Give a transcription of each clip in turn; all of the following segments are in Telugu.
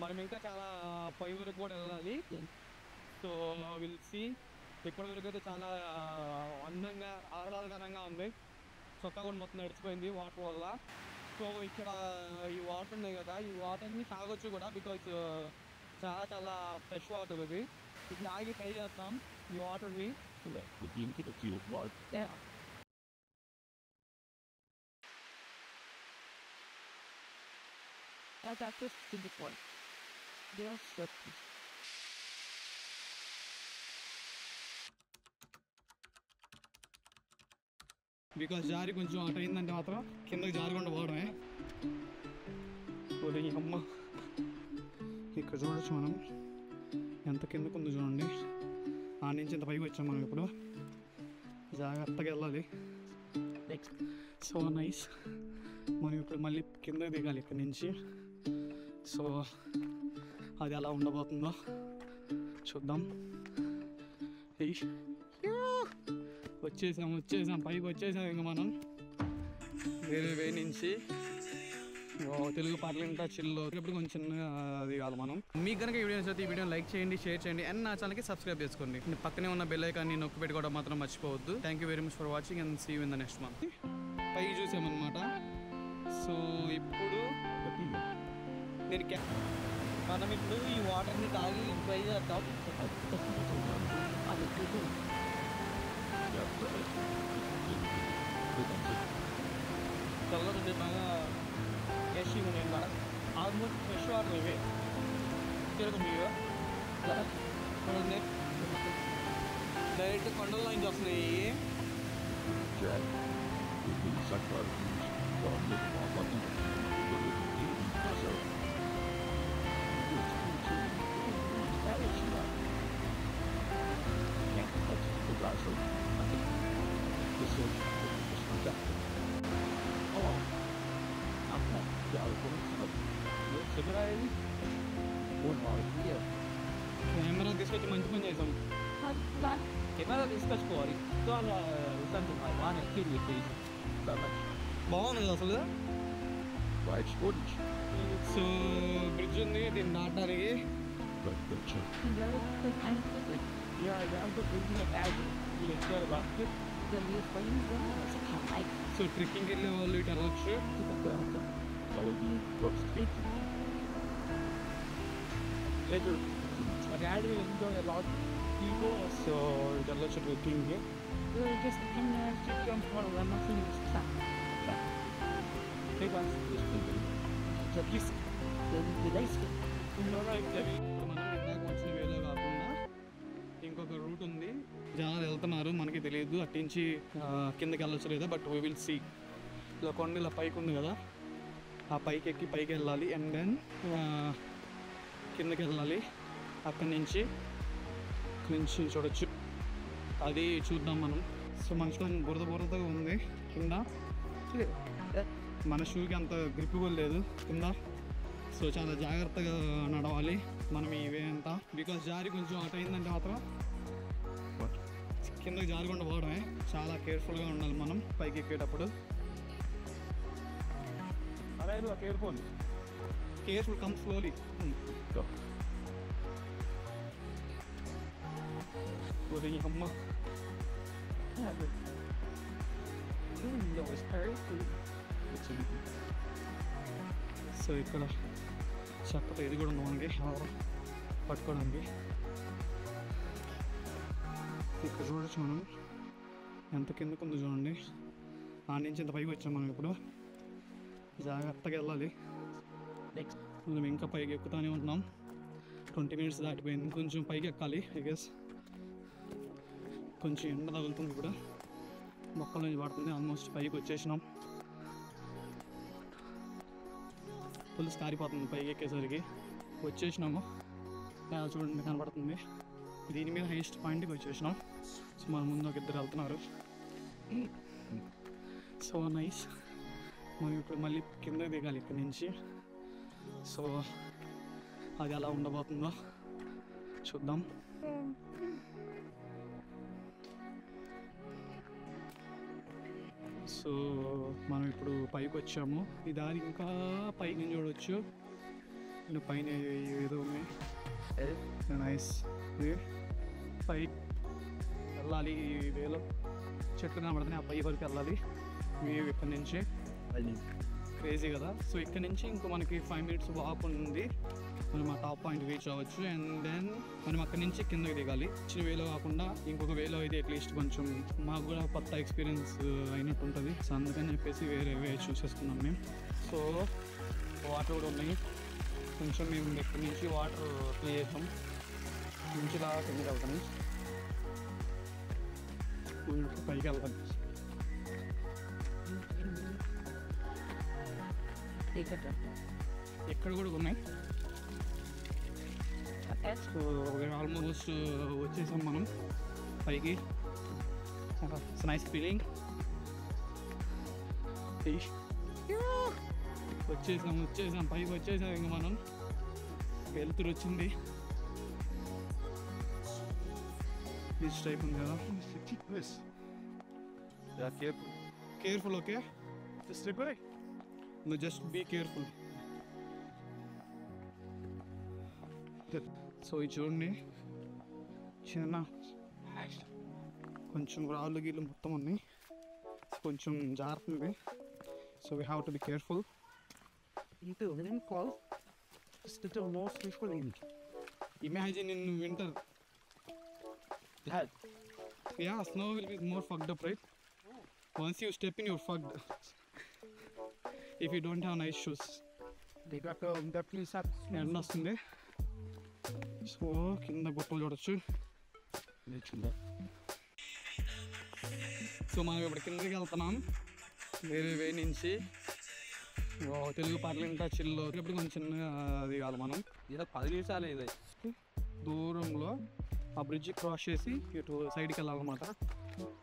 మనం ఇంకా చాలా పై వరకు కూడా వెళ్ళాలి. So will see. ఇప్పటి వరకు అయితే చాలా అందంగా ఆహ్లాదకరంగా ఉంది. చొక్కా కూడా మొత్తం నడిచిపోయింది వాటర్ వల్ల. సో ఇక్కడ ఈ వాటర్ ఉన్నాయి కదా, ఈ వాటర్ని తాగొచ్చు కూడా, బికాజ్ చాలా చాలా ఫ్రెష్ వాటర్ ఇది. ఇప్పుడు ఆగి ట్రై చేస్తాం ఈ వాటర్ని. That's access to the point. Yes, sir. Because జారి కొంచెం అటు అయిందంటే మాత్రం కిందకి జారకుండా పోవడమే. అమ్మ ఇక్కడ చూడొచ్చు మనం ఎంత కిందకు ఉందో చూడండి. ఆ నుంచి ఇంత పైకి వచ్చాం మనం. ఇప్పుడు జాగ్రత్తగా వెళ్ళాలి. So nice. మనం ఇప్పుడు మళ్ళీ కిందకి దిగాలి ఇక్కడి నుంచి. సో అది ఎలా ఉండబోతుందో చూద్దాం. వచ్చేసాం పైకి వచ్చేసాం. ఇంకా మనం వేరే వే నుంచి తెలుగు పాటలు ఇంత చిల్లో ఇప్పుడు కొంచెం అది కాదు మనం. మీకు కనుక ఈ వీడియో నచ్చితే ఈ వీడియోని లైక్ చేయండి, షేర్ చేయండి, అండ్ నా ఛానల్కి సబ్స్క్రైబ్ చేసుకోండి. పక్కనే ఉన్న బెల్ ఐకాన్ని నొక్కి పెట్టుకోవడం మాత్రం మర్చిపోవద్దు. Thank you very much for watching and see you in the next month. పైకి చూసామన్నమాట. సో ఇప్పుడు మనం ఇప్పుడు ఈ వాటర్ని తాగి ట్రై చేద్దాం. చల్లది బాగా టేస్టీగా ఉన్నాయి అన్నమాట. ఆల్మోస్ట్ ఫ్రెష్ వాటర్ ఇవి తిరుగుతుంది. డైరెక్ట్ కొండల నుంచి వస్తున్నాయి. కెమెరా తీసుకొచ్చి మంచి పని చేసాం. కెమెరా తీసుకొచ్చుకోవాలి. బాగుంది అసలు. సో బ్రిడ్జ్ ఉంది, దీన్ని దాటడానికి. సో ట్రెక్కింగ్కి వెళ్ళే వాళ్ళు ఇటు వెళ్ళచ్చు. సో ఇటు వెళ్ళచ్చు ట్రెక్కింగ్కి. వచ్చిన వేలో కాకుండా ఇంకొక రూట్ ఉంది. జనాలు వెళ్తున్నారు, మనకి తెలియదు అట్టించి కిందకి వెళ్ళచ్చు లేదా. But we will see. ఇలా కొండ ఇలా పైకి ఉంది కదా, ఆ పైకి ఎక్కి పైకి వెళ్ళాలి. అండ్ దెన్ కిందకి వెళ్ళాలి. అక్కడి నుంచి చూడొచ్చు. అది చూద్దాం మనం. సో మనసులో బురదగా ఉంది కింద. మన షూకి అంత గ్రిప్ కూడా లేదు కింద. సో చాలా జాగ్రత్తగా నడవాలి మనం ఇవే అంతా. బికాస్ జారి కొంచెం అటు అయిందంటే మాత్రం కిందకి జారకుండా పోవడమే. చాలా కేర్ఫుల్గా ఉండాలి మనం పైకి ఎక్కేటప్పుడు. అదే కేర్ఫుల్ కమ్ స్లోలీ. అమ్మ సో ఇక్కడ చెక్కతో ఇది కూడా ఉంది మనకి పట్టుకోవడానికి. ఇక్కడ చూడొచ్చు మనం ఎంత కిందకు ఉందో చూడండి. ఆ నుంచి ఇంత పైకి వచ్చాం మనం. ఇప్పుడు జాగ్రత్తగా వెళ్ళాలి. మనం ఇంకా పైకి ఎక్కుతానే ఉంటున్నాం. 20 minutes దాటిపోయింది. కొంచెం పైకి ఎక్కాలి. ఐ గెస్ కొంచెం ఎండ తగులుతుంది కూడా, మొక్కల నుంచి పడుతుంది. ఆల్మోస్ట్ పైకి వచ్చేసినాం. పులుసు కారిపోతుంది పైకి ఎక్కేసరికి. వచ్చేసినాము. చూడండి కనబడుతుంది. దీని మీద హైయెస్ట్ పాయింట్కి వచ్చేసినాం. సో మన ముందు ఒక ఇద్దరు వెళ్తున్నారు. So nice. మనం ఇప్పుడు మళ్ళీ కిందకి దిగాలి ఇక్కడి నుంచి. సో అది ఎలా ఉండబోతుందో చూద్దాం. సో మనం ఇప్పుడు పైకి వచ్చాము. ఈ దారి ఇంకా పైకి చూడవచ్చు. పైన ఏదో ఉన్నాయి నైస్. పై వెళ్ళాలి, ఈ వేలో చెట్లు కనబడుతున్నాయి, ఆ పై వరకు వెళ్ళాలి వ్యూ ఇక్కడ నుంచి. క్రేజీ కదా. సో ఇక్కడ నుంచి ఇంకో మనకి 5 minutes వాక్ ఉంది, మనం ఆ టాప్ పాయింట్ రీచ్ అవ్వచ్చు. అండ్ దెన్ మనం అక్కడి నుంచి కిందకి దిగాలి. చిన్న వేలో కాకుండా ఇంకొక వేలో అయితే అట్లీస్ట్ కొంచెం మాకు కూడా కొత్త ఎక్స్పీరియన్స్ అయినట్టు ఉంటుంది. సో అందుకని చెప్పేసి వేరే వే చూసేస్తున్నాం మేము. సో వాటర్ కూడా ఉన్నాయి, కొంచెం మేము ఇక్కడి నుంచి వాటర్ ప్లే చేస్తాం, నుంచి ఇలా కిందకి వెళ్తాము, పైకి వెళ్తాం. ఎక్కడ కూడా ఉన్నాయి. సో ఆల్మోస్ట్ వచ్చేసాం మనం పైకి. It's nice feeling. వచ్చేసాం పైకి వచ్చేసాం. ఇంకా మనం వెళ్తురు వచ్చింది. బీచ్ టైప్ ఉంది కదా. Careful, okay, just be careful. So ఇది చూడండి, చిన్న కొంచెం రాళ్ళు గీళ్ళు మొత్తం ఉన్నాయి, కొంచెం జారుతుంది. So we have to be careful. Imagine in winter. Yeah, snow will be more fucked up, right? Once you step in, you're fucked. If you don't have nice shoes. They got the police up. ఎండ వస్తుంది. సో కింద గొప్పలు చూడొచ్చు. సో మనం ఇప్పుడు కిందకి వెళ్తున్నాం వేరే వే నుంచి. తెలుగు పార్లమెంట్ చిల్లో ఇప్పుడు కొంచెం చిన్నగా అది కాదు, మనం ఇలా 10 నిమిషాలు ఇది దూరంలో ఆ బ్రిడ్జ్ క్రాస్ చేసి ఇటు సైడ్కి వెళ్ళాలన్నమాట.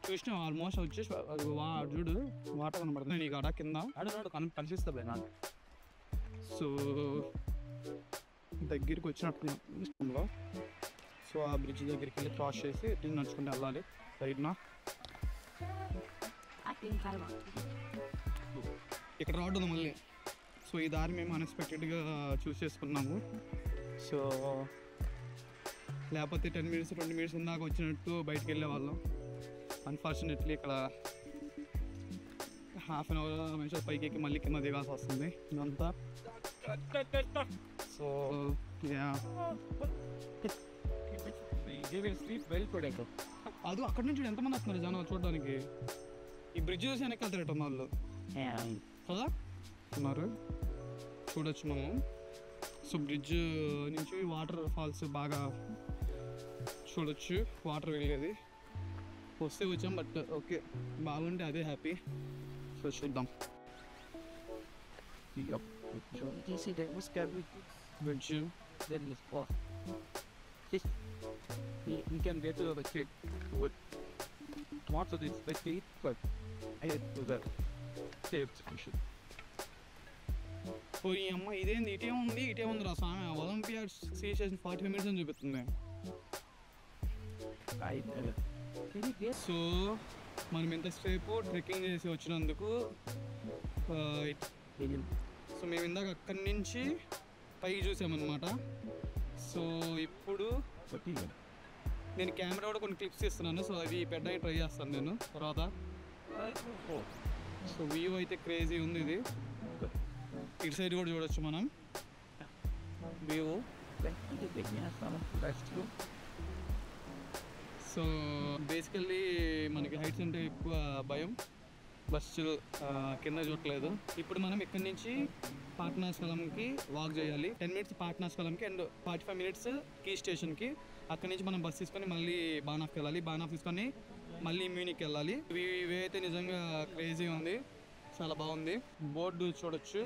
చూసిన ఆల్మోస్ట్ వచ్చేసి చూడు వాటర్ కనబడుతుంది నీకు ఆడ కింద కనిపిస్తుంది నాకు. సో దగ్గరికి వచ్చినట్టు. సో ఆ బ్రిడ్జ్ దగ్గరికి వెళ్ళి క్రాస్ చేసి ఇటు నడుచుకుంటూ వెళ్ళాలి సైడ్న. ఇక్కడ రోడ్డు ఉంది మళ్ళీ. సో ఈ దారి మేము అన్ఎక్స్పెక్టెడ్గా చూస్ చేసుకున్నాము. సో లేకపోతే 10 minutes 20 minutes ఇందాక వచ్చినట్టు బయటికి వెళ్ళే వాళ్ళం. అన్ఫార్చునేట్లీ ఇక్కడ హాఫ్ అన్ అవర్ మంచిగా పైకి ఎక్కి మళ్ళీ కింద దిగాల్సి వస్తుంది ఇదంతా. సో అది అక్కడ నుంచి ఎంతమంది వస్తున్నారు జనం చూడడానికి. ఈ బ్రిడ్జ్ చూసి వెనక్కి వెళ్తారట వాళ్ళు కదా ఉన్నారు, చూడొచ్చు మనం. సో బ్రిడ్జ్ నుంచి వాటర్ ఫాల్స్ బాగా చూడొచ్చు, వాటర్ వెళ్ళేది. వస్తే వచ్చాం, బట్ ఓకే బాగుంటే అదే హ్యాపీ. సో చూద్దాం. Bridge you can get to the kid with lots of this speed, but I had to that safe solution. ఓ ఈ అమ్మ ఇదేంది ఇటే ఉంది రా సామె. ఒలింపియాడ్ సీ స్టేషన్ 45 minutes అని చూపిస్తుంది. సో మనం ఎంతసేపు ట్రెక్కింగ్ చేసి వచ్చినందుకు. సో మేము ఇందాక అక్కడి నుంచి పైకి చూసామన్నమాట. సో ఇప్పుడు నేను కెమెరా కూడా కొన్ని క్లిప్స్ ఇస్తున్నాను. సో అవి పెట్టడానికి ట్రై చేస్తాను నేను తర్వాత. సో వ్యూ అయితే క్రేజీ ఉంది. ఇది ఇటు సైడ్ కూడా చూడొచ్చు మనం వ్యూ. సో బేసికల్లీ మనకి హైట్స్ అంటే ఎక్కువ భయం, బస్సు కింద చూడలేదు. ఇప్పుడు మనం ఇక్కడి నుంచి పాట్నాస్థలంకి వాక్ చేయాలి. 10 minutes పాట్నాస్థలంకి అండ్ 45 minutes కీ స్టేషన్కి. అక్కడి నుంచి మనం బస్ తీసుకొని మళ్ళీ బానాఫ్కి వెళ్ళాలి. బానాఫ్ తీసుకొని మళ్ళీ మ్యూనిక్ వెళ్ళాలి. ఇవి అయితే నిజంగా క్రేజీ ఉంది, చాలా బాగుంది. బోర్డు చూడొచ్చు.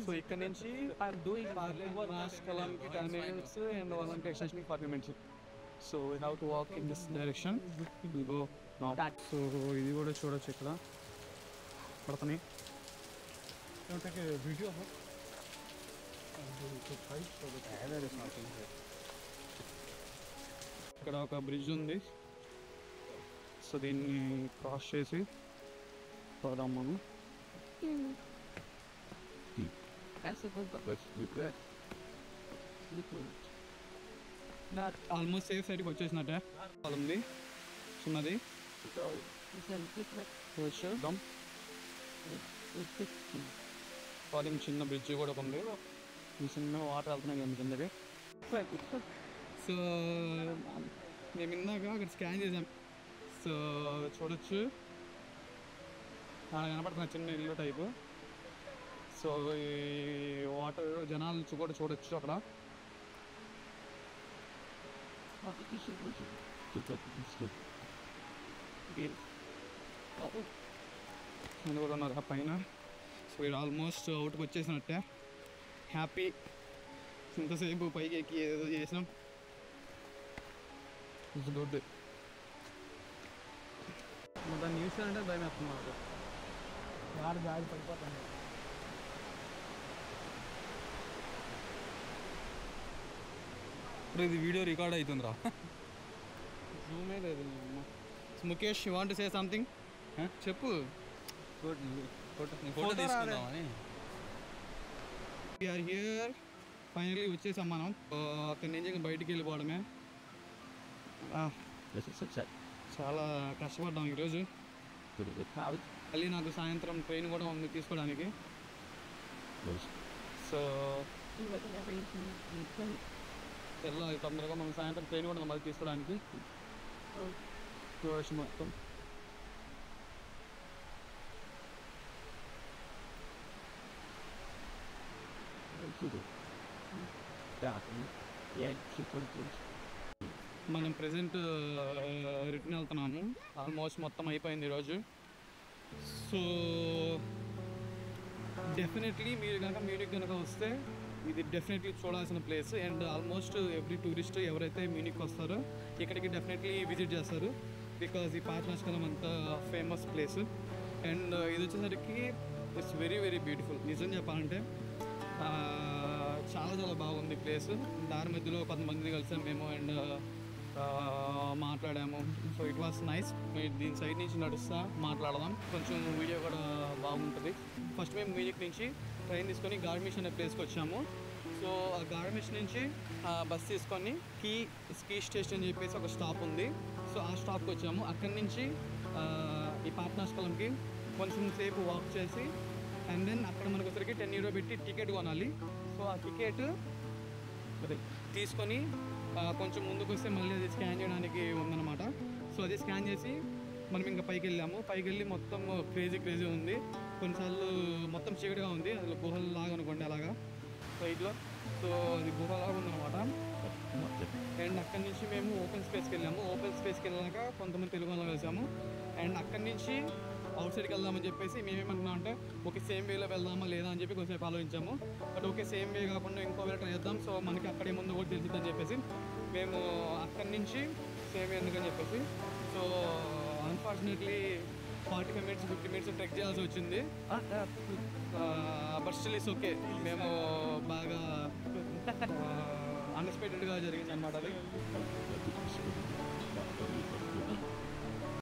సో ఇక్కడ నుంచి పాట్నాస్థలంకి 10 minutes అండ్ ఒలింపిక్ స్టేషన్కి 40 minutes. So we have to walk in this direction. So ఇది కూడా చూడొచ్చు ఇక్కడ పడుతున్నాయి. వీడియో ఇక్కడ ఒక బ్రిడ్జ్ ఉంది. సో దీన్ని క్రాస్ చేసి పోదాం మనం. ఆల్మోస్ట్ సేఫ్ సైడ్కి వచ్చేసినట్టే అది ఉంది చిన్నది అది చిన్న బ్రిడ్జ్ కూడా ఉంది ఈ చిన్న వాటర్ వెళ్తున్నాయి కదా కిందకి సో మేము ఇందాక అక్కడ స్కాన్ చేసాం సో చూడొచ్చు కనపడుతున్న చిన్న ఇల్లు టైపు సో ఈ వాటర్ జనాలు కూడా చూడొచ్చు అక్కడ కూడా ఉన్నారు పైన సో ఇది ఆల్మోస్ట్ అవుట్కి వచ్చేసినట్టే హ్యాపీ ఇంతసేపు పైకి ఎక్కి ఏదో చేసినాం గుడ్ దాన్ని న్యూస్ అంటే భయం వేస్తుంది మాకు వాడు గాడి పడిపోతాను ఇది వీడియో రికార్డ్ అవుతుందిరా జూమే లేదు Mukesh you want to say something చెప్పు ఫోటో తీసుకుందామని వీఆర్ హియర్ ఫైనల్లీ వచ్చేసాం మనం అక్కడి నుంచి ఇంకా బయటికి వెళ్ళిపోవడమే చాలా కష్టపడ్డాం ఈరోజు మళ్ళీ నాకు సాయంత్రం ట్రైన్ కూడా ఉంది తీసుకోవడానికి సో వెళ్ళాలి తొందరగా మనం సాయంత్రం ట్రైన్ కూడా మళ్ళీ తీసుకోవడానికి మొత్తం మనం ప్రెజెంట్ రిటర్న్ వెళ్తున్నాము ఆల్మోస్ట్ మొత్తం అయిపోయింది ఈరోజు సో డెఫినెట్లీ మీరు కనుక మ్యూనిక్ కనుక వస్తే ఇది డెఫినెట్లీ చూడాల్సిన place and almost every tourist ఎవరైతే మ్యూనిక్ వస్తారో ఇక్కడికి డెఫినెట్లీ విజిట్ చేస్తారు బికాజ్ ఈ పార్ట్నర్స్కలం అంత ఫేమస్ ప్లేస్ అండ్ ఇది వచ్చేసరికి ఇట్స్ వెరీ వెరీ బ్యూటిఫుల్ నిజం చెప్పాలంటే చాలా చాలా బాగుంది ప్లేస్ దారి మధ్యలో కొంతమందిని కలిసాం మేము అండ్ మాట్లాడాము సో ఇట్ వాస్ నైస్ దీని సైడ్ నుంచి నడుస్తా మాట్లాడదాం కొంచెం వీడియో కూడా బాగుంటుంది ఫస్ట్ మేము మ్యూజిక్ నుంచి ట్రైన్ తీసుకొని గార్మిష్ అనే ప్లేస్కి వచ్చాము సో ఆ గార్మిష్ నుంచి బస్ తీసుకొని స్కీ స్టేషన్ అని చెప్పేసి ఒక స్టాప్ ఉంది సో ఆ స్టాప్కి వచ్చాము అక్కడి నుంచి ఈ పాపనాశకలంకి కొంచెం సేపు వాక్ చేసి అండ్ దెన్ అక్కడ మనకు వచ్చరికి €10 పెట్టి టికెట్ కొనాలి సో ఆ టికెట్ తీసుకొని కొంచెం ముందుకు వస్తే మళ్ళీ అది స్కాన్ చేయడానికి ఉందన్నమాట సో అది స్కాన్ చేసి మనం ఇంకా పైకి వెళ్ళాము పైకి వెళ్ళి మొత్తం క్రేజీ ఉంది కొన్నిసార్లు మొత్తం చీకటిగా ఉంది అది గుహలాగా అనుకోండి అలాగా సైడ్లో సో అది గుహలాగా ఉందన్నమాట అండ్ అక్కడి నుంచి మేము ఓపెన్ స్పేస్కి వెళ్ళాము ఓపెన్ స్పేస్కి వెళ్ళాక కొంతమంది తెలుగు వాళ్ళు కలిసాము అండ్ అక్కడి నుంచి అవుట్ సైడ్కి వెళ్దామని చెప్పేసి మేమేమనుకున్నాం అంటే ఓకే సేమ్ వేలో వెళ్దామా లేదా అని చెప్పి కొంచెంసేపు ఆలోచించాము బట్ ఓకే సేమ్ వే కాకుండా ఇంకో వేరే ట్రై చేద్దాం సో మనకి అక్కడే ముందు కూడా తెలిసిద్దని చెప్పేసి మేము అక్కడి నుంచి సేమ్ ఎందుకని చెప్పేసి so unfortunately 45 minutes 50 minutes trek చేయాల్సి వచ్చింది బట్ స్టిల్ ఇస్ ఓకే మేము బాగా అన్ఎక్స్పెక్టెడ్గా జరిగింది అనమాట అది